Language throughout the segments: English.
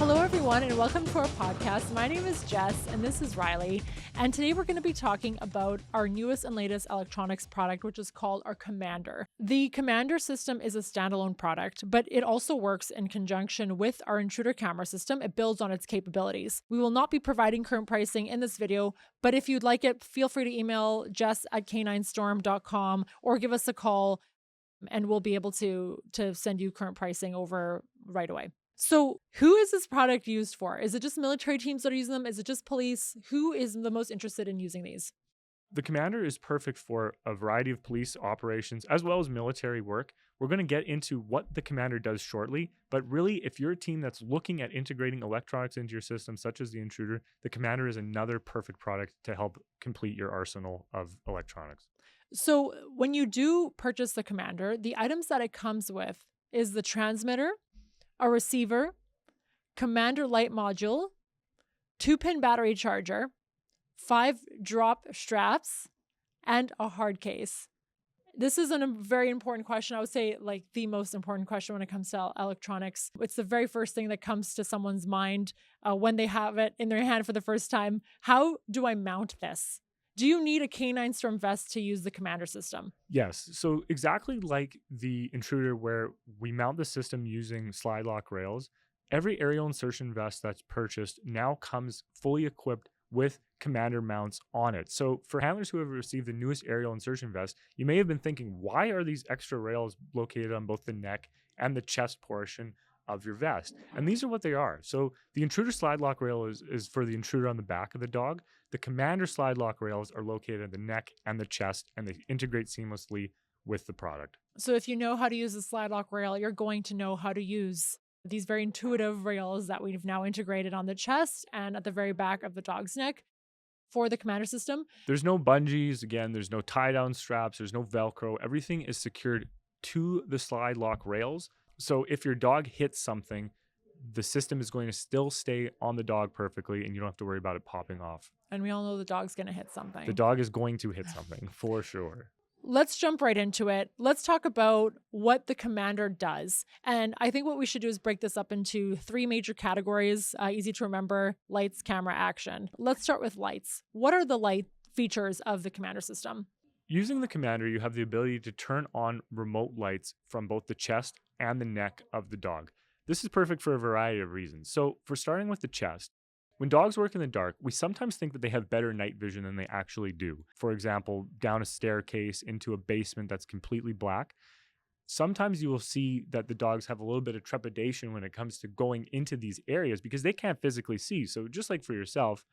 Hello, everyone, and welcome to our podcast. My name is Jess, and this is Riley. And today we're going to be talking about our newest and latest electronics product, which is called our Commander. The Commander system is a standalone product, but it also works in conjunction with our Intruder camera system. It builds on its capabilities. We will not be providing current pricing in this video, but if you'd like it, feel free to email jess@k9storm.com or give us a call, and we'll be able to send you current pricing over right away. So who is this product used for? Is it just military teams that are using them? Is it just police? Who is the most interested in using these? The Commander is perfect for a variety of police operations as well as military work. We're going to get into what the Commander does shortly, but really, if you're a team that's looking at integrating electronics into your system, such as the Intruder, the Commander is another perfect product to help complete your arsenal of electronics. So when you do purchase the Commander, the items that it comes with is the transmitter, a receiver, Commander light module, 2-pin battery charger, 5 drop straps, and a hard case. This is a very important question. I would say like the most important question when it comes to electronics. It's the very first thing that comes to someone's mind when they have it in their hand for the first time. How do I mount this? Do you need a K9 Storm vest to use the Commander system? Yes. So exactly like the Intruder, where we mount the system using slide lock rails, every aerial insertion vest that's purchased now comes fully equipped with Commander mounts on it. So for handlers who have received the newest aerial insertion vest, you may have been thinking, why are these extra rails located on both the neck and the chest portion of your vest? And these are what they are. So the Intruder slide lock rail is for the Intruder on the back of the dog. The Commander slide lock rails are located at the neck and the chest, and they integrate seamlessly with the product. So if you know how to use the slide lock rail, you're going to know how to use these very intuitive rails that we've now integrated on the chest and at the very back of the dog's neck for the Commander system. There's no bungees. Again, there's no tie down straps. There's no Velcro. Everything is secured to the slide lock rails. So if your dog hits something, the system is going to still stay on the dog perfectly, and you don't have to worry about it popping off. And we all know the dog's going to hit something. The dog is going to hit something for sure. Let's jump right into it. Let's talk about what the Commander does. And I think what we should do is break this up into 3 major categories, easy to remember: lights, camera, action. Let's start with lights. What are the light features of the Commander system? Using the Commander, you have the ability to turn on remote lights from both the chest and the neck of the dog. This is perfect for a variety of reasons. So for starting with the chest, when dogs work in the dark, we sometimes think that they have better night vision than they actually do. For example, down a staircase into a basement that's completely black. Sometimes you will see that the dogs have a little bit of trepidation when it comes to going into these areas because they can't physically see. So just like for yourself,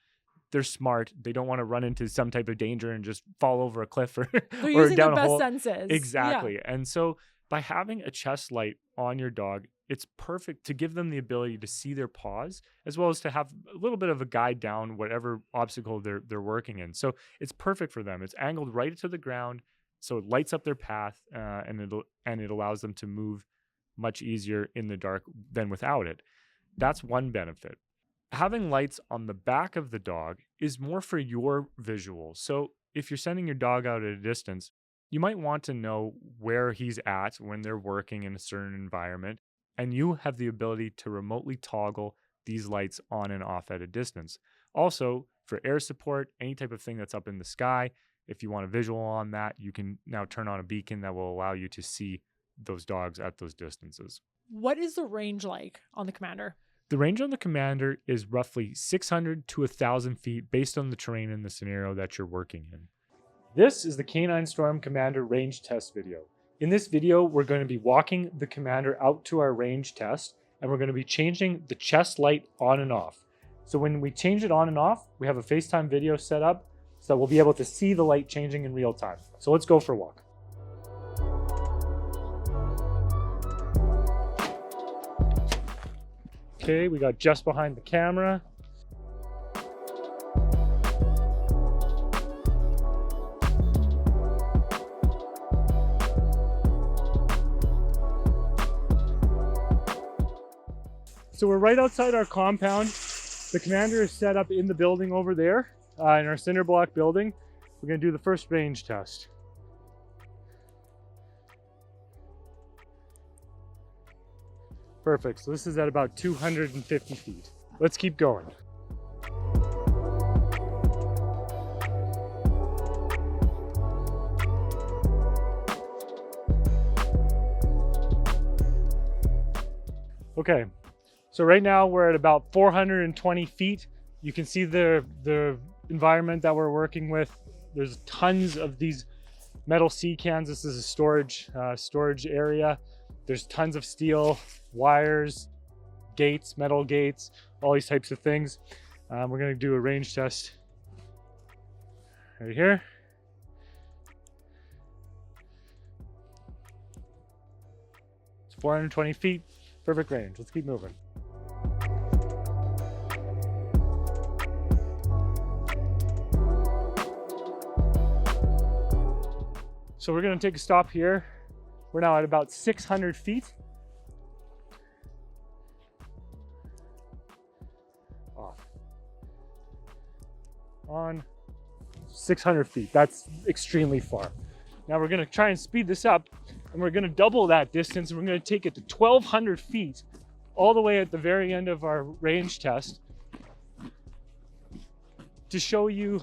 they're smart. They don't want to run into some type of danger and just fall over a cliff or, They're or using down their a best hole. senses. Exactly. Yeah. And so by having a chest light on your dog, it's perfect to give them the ability to see their paws, as well as to have a little bit of a guide down whatever obstacle they're working in. So it's perfect for them. It's angled right to the ground, so it lights up their path, and it allows them to move much easier in the dark than without it. That's one benefit. Having lights on the back of the dog is more for your visual. So if you're sending your dog out at a distance, you might want to know where he's at when they're working in a certain environment, and you have the ability to remotely toggle these lights on and off at a distance. Also, for air support, any type of thing that's up in the sky, if you want a visual on that, you can now turn on a beacon that will allow you to see those dogs at those distances. What is the range like on the Commander? The range on the Commander is roughly 600 to 1,000 feet based on the terrain and the scenario that you're working in. This is the K9 Storm Commander range test video. In this video, we're going to be walking the Commander out to our range test, and we're going to be changing the chest light on and off. So when we change it on and off, we have a FaceTime video set up so that we'll be able to see the light changing in real time. So let's go for a walk. Okay, we got Jess behind the camera. So we're right outside our compound. The Commander is set up in the building over there, in our cinder block building. We're gonna do the first range test. Perfect. So this is at about 250 feet. Let's keep going. Okay, so right now we're at about 420 feet. You can see the environment that we're working with. There's tons of these metal sea cans. This is a storage area. There's tons of steel, wires, gates, metal gates, all these types of things. We're gonna do a range test right here. It's 420 feet, perfect range. Let's keep moving. So we're gonna take a stop here. We're now at about 600 feet. Off. On. 600 feet. That's extremely far. Now we're gonna try and speed this up, and we're gonna double that distance, and we're gonna take it to 1,200 feet, all the way at the very end of our range test, to show you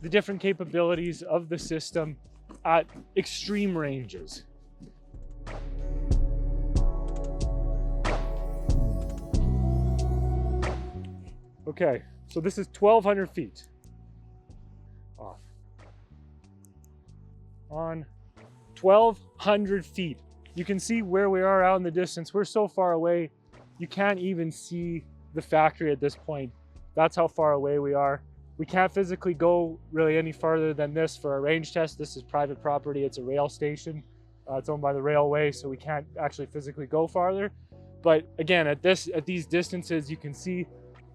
the different capabilities of the system at extreme ranges. Okay, so this is 1,200 feet. Off. On. 1,200 feet. You can see where we are out in the distance. We're so far away, you can't even see the factory at this point. That's how far away we are. We can't physically go really any farther than this for a range test. This is private property. It's a rail station. It's owned by the railway, so we can't actually physically go farther. But again, at these distances, you can see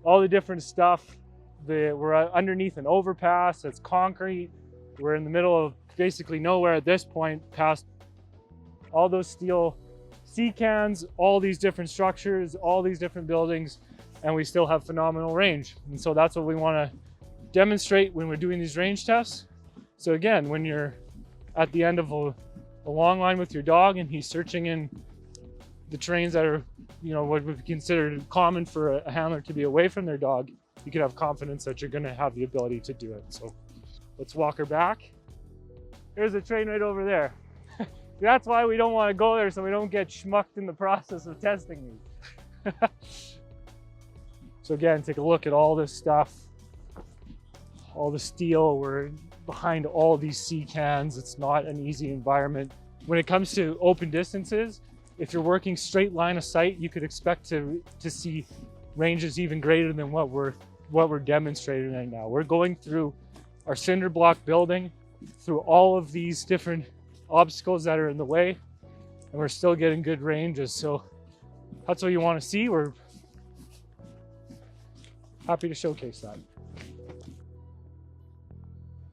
all the different stuff. We're underneath an overpass. It's concrete. We're in the middle of basically nowhere at this point, past all those steel sea cans, all these different structures, all these different buildings, and we still have phenomenal range. And so that's what we want to demonstrate when we're doing these range tests. So again, when you're at the end of a long line with your dog and he's searching in the terrains that are, what would be considered common for a handler to be away from their dog, you can have confidence that you're going to have the ability to do it. So let's walk her back. There's a train right over there. That's why we don't want to go there, so we don't get schmucked in the process of testing these. So again, take a look at all this stuff. All the steel, we're behind all these sea cans. It's not an easy environment. When it comes to open distances, if you're working straight line of sight, you could expect to see ranges even greater than what we're demonstrating right now. We're going through our cinder block building, through all of these different obstacles that are in the way, and we're still getting good ranges. So that's what you want to see. We're happy to showcase that.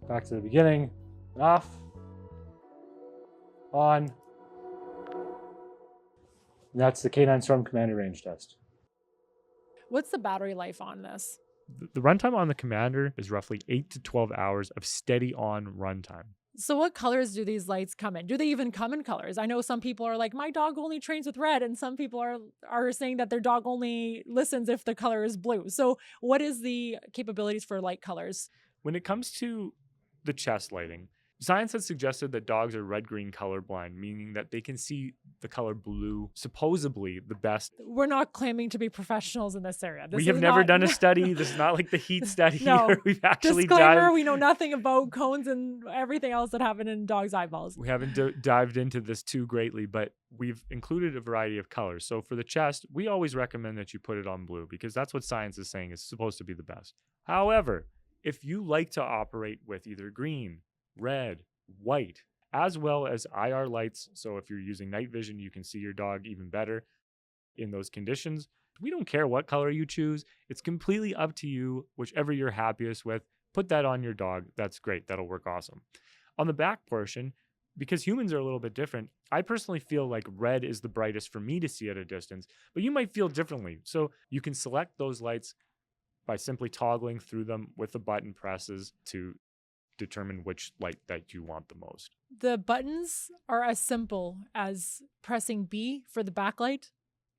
Back to the beginning. Off. On. And that's the K9 Storm Commander range test. What's the battery life on this? The runtime on the Commander is roughly 8 to 12 hours of steady on runtime. So what colors do these lights come in? Do they even come in colors? I know some people are like, my dog only trains with red, and some people are saying that their dog only listens if the color is blue. So what is the capabilities for light colors? When it comes to the chest lighting, science has suggested that dogs are red-green colorblind, meaning that they can see the color blue supposedly the best. We're not claiming to be professionals in this area. We have never done a study. This is not like the heat study. No. We've actually Disclaimer, we know nothing about cones and everything else that happen in dogs' eyeballs. We haven't dived into this too greatly, but we've included a variety of colors. So for the chest, we always recommend that you put it on blue because that's what science is saying is supposed to be the best. However, if you like to operate with either green, red, white, as well as IR lights, so if you're using night vision, you can see your dog even better in those conditions. We don't care what color you choose. It's completely up to you, whichever you're happiest with. Put that on your dog. That's great. That'll work awesome. On the back portion, because humans are a little bit different, I personally feel like red is the brightest for me to see at a distance, but you might feel differently. So you can select those lights by simply toggling through them with the button presses to determine which light that you want the most. The buttons are as simple as pressing B for the backlight,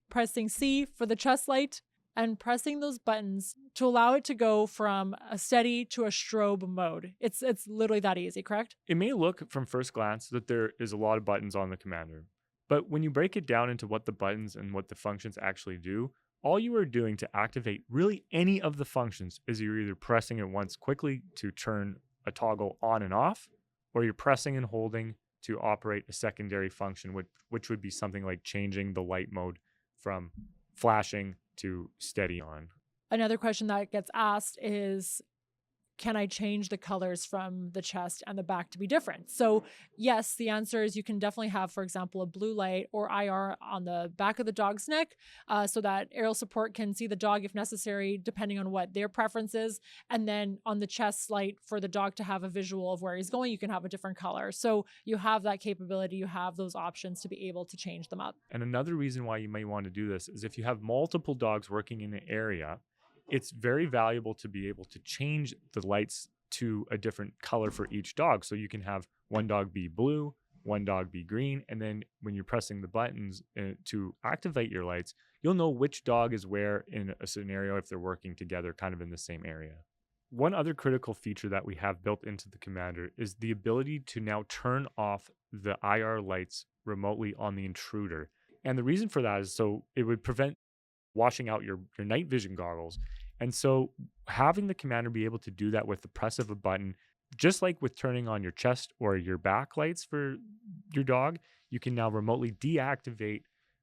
pressing C for the chest light, and pressing those buttons to allow it to go from a steady to a strobe mode. It's literally that easy, correct? It may look from first glance that there is a lot of buttons on the Commander, but when you break it down into what the buttons and what the functions actually do, all you are doing to activate really any of the functions is you're either pressing it once quickly to turn a toggle on and off, or you're pressing and holding to operate a secondary function, which would be something like changing the light mode from flashing to steady on. Another question that gets asked is, can I change the colors from the chest and the back to be different? So yes, the answer is you can definitely have, for example, a blue light or IR on the back of the dog's neck so that aerial support can see the dog if necessary, depending on what their preference is. And then on the chest light for the dog to have a visual of where he's going, you can have a different color. So you have that capability, you have those options to be able to change them up. And another reason why you might want to do this is if you have multiple dogs working in an area, it's very valuable to be able to change the lights to a different color for each dog. So you can have one dog be blue, one dog be green, and then when you're pressing the buttons to activate your lights, you'll know which dog is where in a scenario if they're working together kind of in the same area. One other critical feature that we have built into the Commander is the ability to now turn off the IR lights remotely on the Intruder. And the reason for that is so it would prevent washing out your night vision goggles. And so having the Commander be able to do that with the press of a button, just like with turning on your chest or your back lights for your dog, you can now remotely deactivate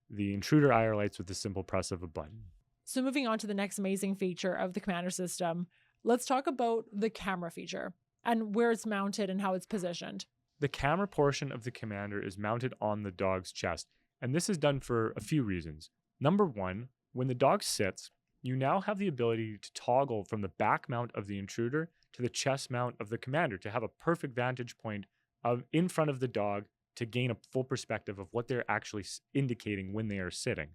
the Intruder IR lights with the simple press of a button. So moving on to the next amazing feature of the Commander system, let's talk about the camera feature and where it's mounted and how it's positioned. The camera portion of the Commander is mounted on the dog's chest, and this is done for a few reasons. Number one, when the dog sits, you now have the ability to toggle from the back mount of the Intruder to the chest mount of the Commander to have a perfect vantage point in front of the dog to gain a full perspective of what they're actually indicating when they are sitting.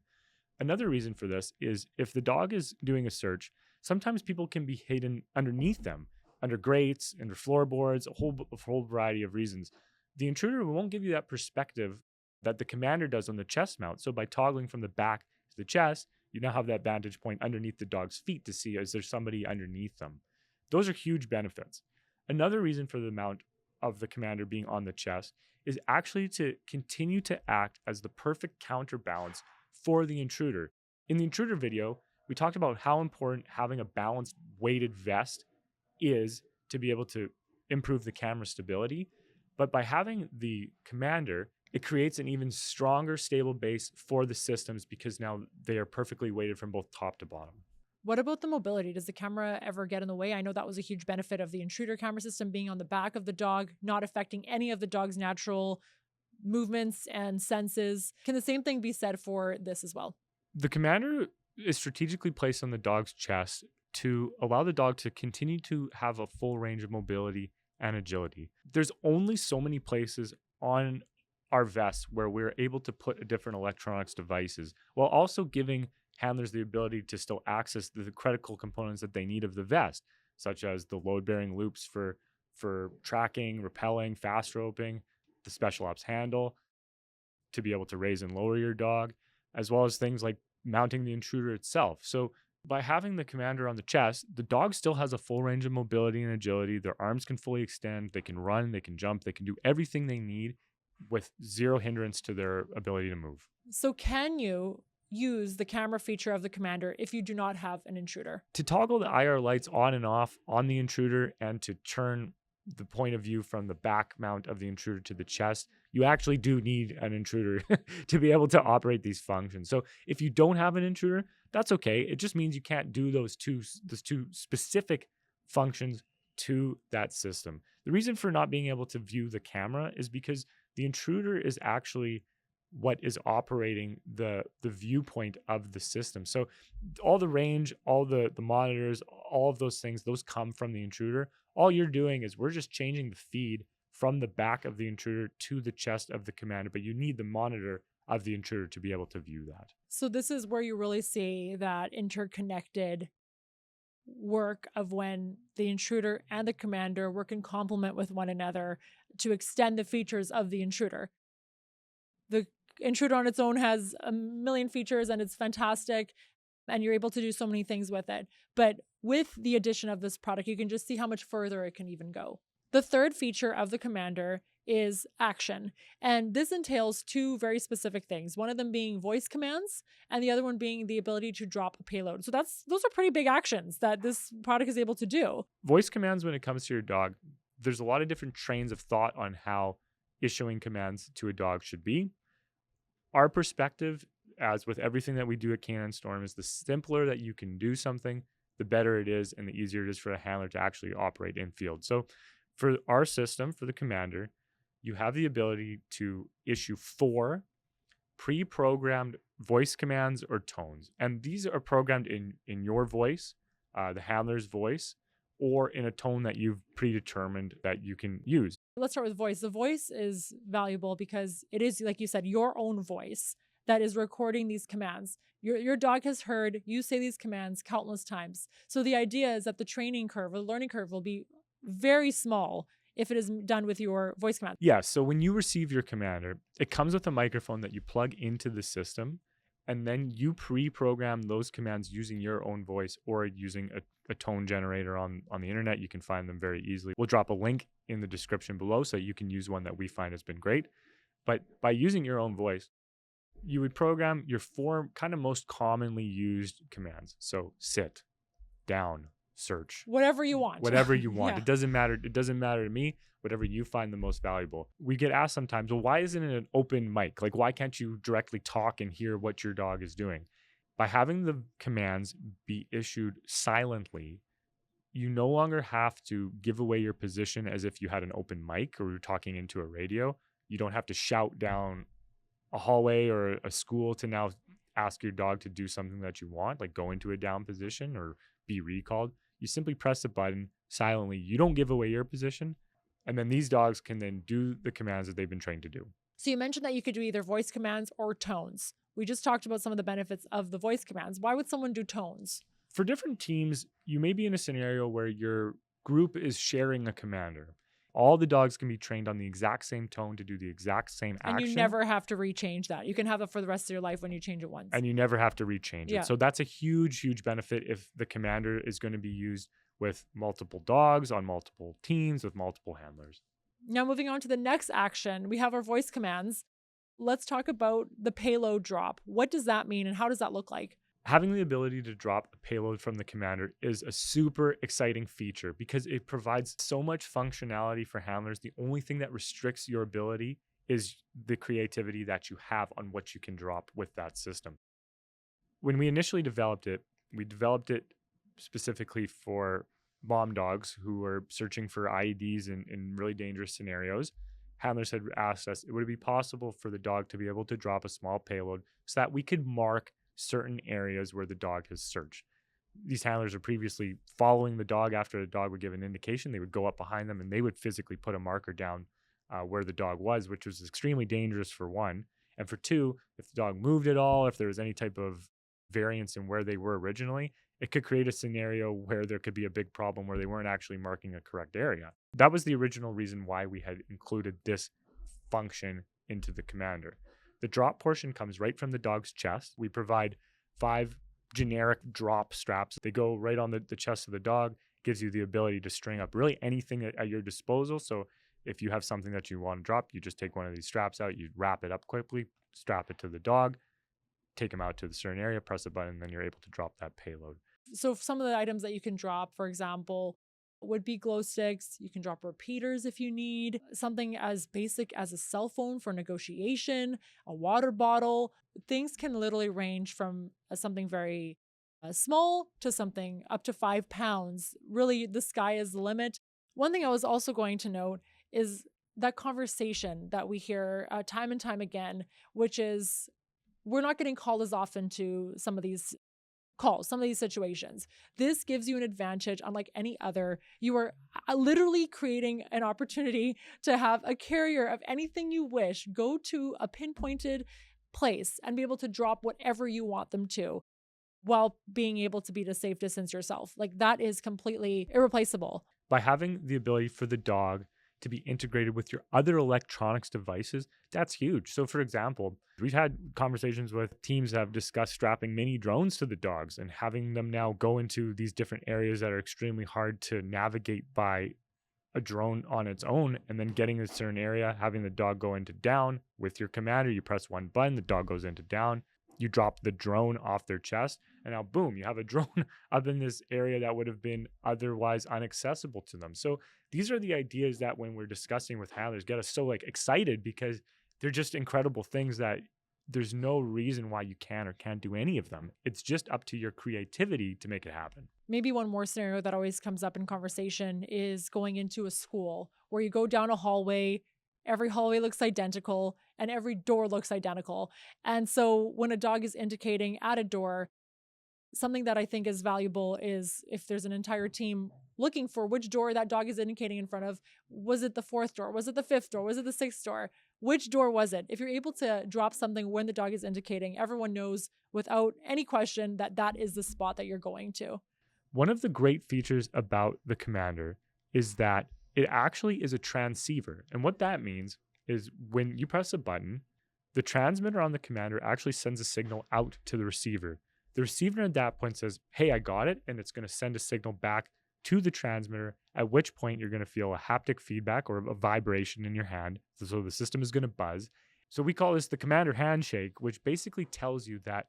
Another reason for this is if the dog is doing a search, sometimes people can be hidden underneath them, under grates, under floorboards, a whole variety of reasons. The Intruder won't give you that perspective that the Commander does on the chest mount. So by toggling from the back to the chest, you now have that vantage point underneath the dog's feet to see is there somebody underneath them. Those are huge benefits. Another reason for the mount of the Commander being on the chest is actually to continue to act as the perfect counterbalance for the Intruder. In the Intruder video, we talked about how important having a balanced weighted vest is to be able to improve the camera stability. But by having the Commander, it creates an even stronger, stable base for the systems because now they are perfectly weighted from both top to bottom. What about the mobility? Does the camera ever get in the way? I know that was a huge benefit of the Intruder camera system being on the back of the dog, not affecting any of the dog's natural movements and senses. Can the same thing be said for this as well? The Commander is strategically placed on the dog's chest to allow the dog to continue to have a full range of mobility and agility. There's only so many places on our vests where we're able to put different electronics devices while also giving handlers the ability to still access the critical components that they need of the vest, such as the load-bearing loops for tracking, rappelling, fast roping, the special ops handle to be able to raise and lower your dog, as well as things like mounting the Intruder itself. So by having the Commander on the chest, the dog still has a full range of mobility and agility. Their arms can fully extend, they can run, they can jump, they can do everything they need with zero hindrance to their ability to move. So can you use the camera feature of the Commander if you do not have an Intruder? To toggle the IR lights on and off on the Intruder and to turn the point of view from the back mount of the Intruder to the chest, you actually do need an Intruder to be able to operate these functions. So if you don't have an Intruder, that's okay. It just means you can't do those two specific functions to that system. The reason for not being able to view the camera is because the Intruder is actually what is operating the viewpoint of the system. So all the range, all the monitors, all of those things, those come from the Intruder. All you're doing is we're just changing the feed from the back of the Intruder to the chest of the Commander, but you need the monitor of the Intruder to be able to view that. So this is where you really see that interconnected work of when the intruder and the commander work in complement with one another to extend the features of the intruder. The intruder on its own has a million features and it's fantastic, and you're able to do so many things with it. But with the addition of this product, you can just see how much further it can even go. The third feature of the commander is action. And this entails two very specific things, one of them being voice commands and the other one being the ability to drop a payload. So those are pretty big actions that this product is able to do. Voice commands, when it comes to your dog, there's a lot of different trains of thought on how issuing commands to a dog should be. Our perspective, as with everything that we do at Canine Storm, is the simpler that you can do something, the better it is and the easier it is for a handler to actually operate in field. So for our system, for the commander, you have the ability to issue 4 pre-programmed voice commands or tones. And these are programmed in your voice, the handler's voice, or in a tone that you've predetermined that you can use. Let's start with voice. The voice is valuable because it is, like you said, your own voice that is recording these commands. Your dog has heard you say these commands countless times. So the idea is that the training curve or the learning curve will be very small if it is done with your voice command. Yeah, so when you receive your commander, it comes with a microphone that you plug into the system, and then you pre-program those commands using your own voice or using a tone generator on the internet. You can find them very easily. We'll drop a link in the description below so you can use one that we find has been great. But by using your own voice, you would program your 4 kind of most commonly used commands. So sit, down, search. Whatever you want. Whatever you want. Yeah. It doesn't matter. It doesn't matter to me. Whatever you find the most valuable. We get asked sometimes, well, why isn't it an open mic? Like, why can't you directly talk and hear what your dog is doing? By having the commands be issued silently, you no longer have to give away your position as if you had an open mic or you're talking into a radio. You don't have to shout down a hallway or a school to now ask your dog to do something that you want, like go into a down position or be recalled. You simply press a button silently. You don't give away your position. And then these dogs can then do the commands that they've been trained to do. So you mentioned that you could do either voice commands or tones. We just talked about some of the benefits of the voice commands. Why would someone do tones? For different teams, you may be in a scenario where your group is sharing a commander. All the dogs can be trained on the exact same tone to do the exact same action. And you never have to rechange that. You can have it for the rest of your life when you change it once. And you never have to rechange Yeah. it. So that's a huge, huge benefit if the commander is going to be used with multiple dogs on multiple teams with multiple handlers. Now moving on to the next action, we have our voice commands. Let's talk about the payload drop. What does that mean and how does that look like? Having the ability to drop a payload from the commander is a super exciting feature because it provides so much functionality for handlers. The only thing that restricts your ability is the creativity that you have on what you can drop with that system. When we initially developed it, we developed it specifically for mom dogs who were searching for IEDs in really dangerous scenarios. Handlers had asked us, would it be possible for the dog to be able to drop a small payload so that we could mark certain areas where the dog has searched? These handlers are previously following the dog after the dog would give an indication. They would go up behind them and they would physically put a marker down where the dog was, which was extremely dangerous for one. And for two, if the dog moved at all, if there was any type of variance in where they were originally, it could create a scenario where there could be a big problem where they weren't actually marking a correct area. That was the original reason why we had included this function into the commander. The drop portion comes right from the dog's chest. We provide 5 generic drop straps. They go right on the chest of the dog, gives you the ability to string up really anything at your disposal. So if you have something that you want to drop, you just take one of these straps out, you wrap it up quickly, strap it to the dog, take him out to the certain area, press a button, and then you're able to drop that payload. So some of the items that you can drop, for example, would be glow sticks. You can drop repeaters if you need, something as basic as a cell phone for negotiation, a water bottle. Things can literally range from something very small to something up to 5 pounds. Really, the sky is the limit. One thing I was also going to note is that conversation that we hear time and time again, which is we're not getting called as often to some of these calls, some of these situations. This gives you an advantage unlike any other. You are literally creating an opportunity to have a carrier of anything you wish go to a pinpointed place and be able to drop whatever you want them to. while being able to be at a safe distance yourself. Like that is completely irreplaceable. By having the ability for the dog to be integrated with your other electronics devices, that's huge. So, for example, we've had conversations with teams that have discussed strapping mini drones to the dogs and having them now go into these different areas that are extremely hard to navigate by a drone on its own, and then getting a certain area, having the dog go into down with your commander. You press one button, the dog goes into down. You drop the drone off their chest, and now boom, you have a drone up in this area that would have been otherwise inaccessible to them. So these are the ideas that when we're discussing with handlers get us so like excited, because they're just incredible things that there's no reason why you can or can't do any of them. It's just up to your creativity to make it happen. Maybe one more scenario that always comes up in conversation is going into a school where you go down a hallway. Every hallway looks identical and every door looks identical. And so when a dog is indicating at a door, something that I think is valuable is if there's an entire team looking for which door that dog is indicating in front of. Was it the fourth door? Was it the fifth door? Was it the sixth door? Which door was it? If you're able to drop something when the dog is indicating, everyone knows without any question that that is the spot that you're going to. One of the great features about the Commander is that it actually is a transceiver. And what that means is when you press a button, the transmitter on the Commander actually sends a signal out to the receiver. The receiver at that point says, hey, I got it. And it's going to send a signal back to the transmitter, at which point you're going to feel a haptic feedback or a vibration in your hand. So the system is going to buzz. So we call this the Commander Handshake, which basically tells you that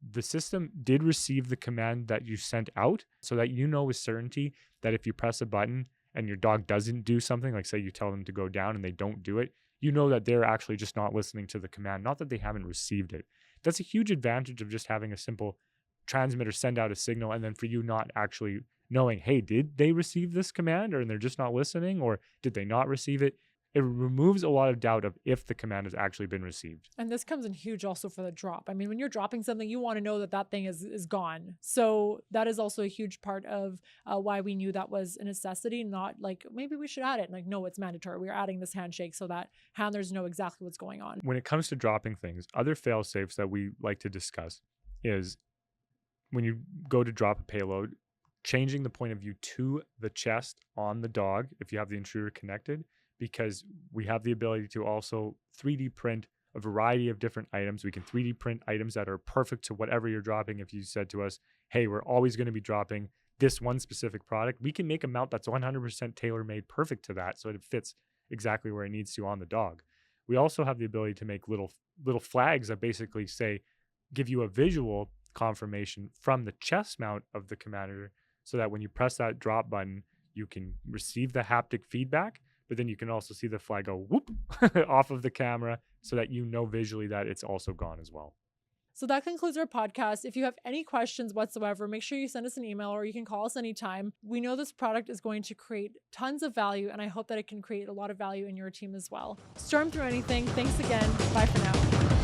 the system did receive the command that you sent out, so that you know with certainty that if you press a button and your dog doesn't do something, like say you tell them to go down and they don't do it, you know that they're actually just not listening to the command, not that they haven't received it. That's a huge advantage of just having a simple transmitter send out a signal, and then for you not actually knowing, hey, did they receive this command, or and they're just not listening, or did they not receive it? It removes a lot of doubt of if the command has actually been received. And this comes in huge also for the drop. I mean, when you're dropping something, you want to know that that thing is gone. So that is also a huge part of why we knew that was a necessity, not like maybe we should add it. Like, no, it's mandatory. We're adding this handshake so that handlers know exactly what's going on. When it comes to dropping things, other fail safes that we like to discuss is when you go to drop a payload, changing the point of view to the chest on the dog if you have the intruder connected, because we have the ability to also 3D print a variety of different items. We can 3D print items that are perfect to whatever you're dropping. If you said to us, hey, we're always going to be dropping this one specific product, we can make a mount that's 100% tailor-made perfect to that, so it fits exactly where it needs to on the dog. We also have the ability to make little flags that basically say, give you a visual confirmation from the chest mount of the Commander, so that when you press that drop button, you can receive the haptic feedback, but then you can also see the flag go whoop off of the camera, so that you know visually that it's also gone as well. So that concludes our podcast. If you have any questions whatsoever, make sure you send us an email or you can call us anytime. We know this product is going to create tons of value, and I hope that it can create a lot of value in your team as well. Storm through anything. Thanks again. Bye for now.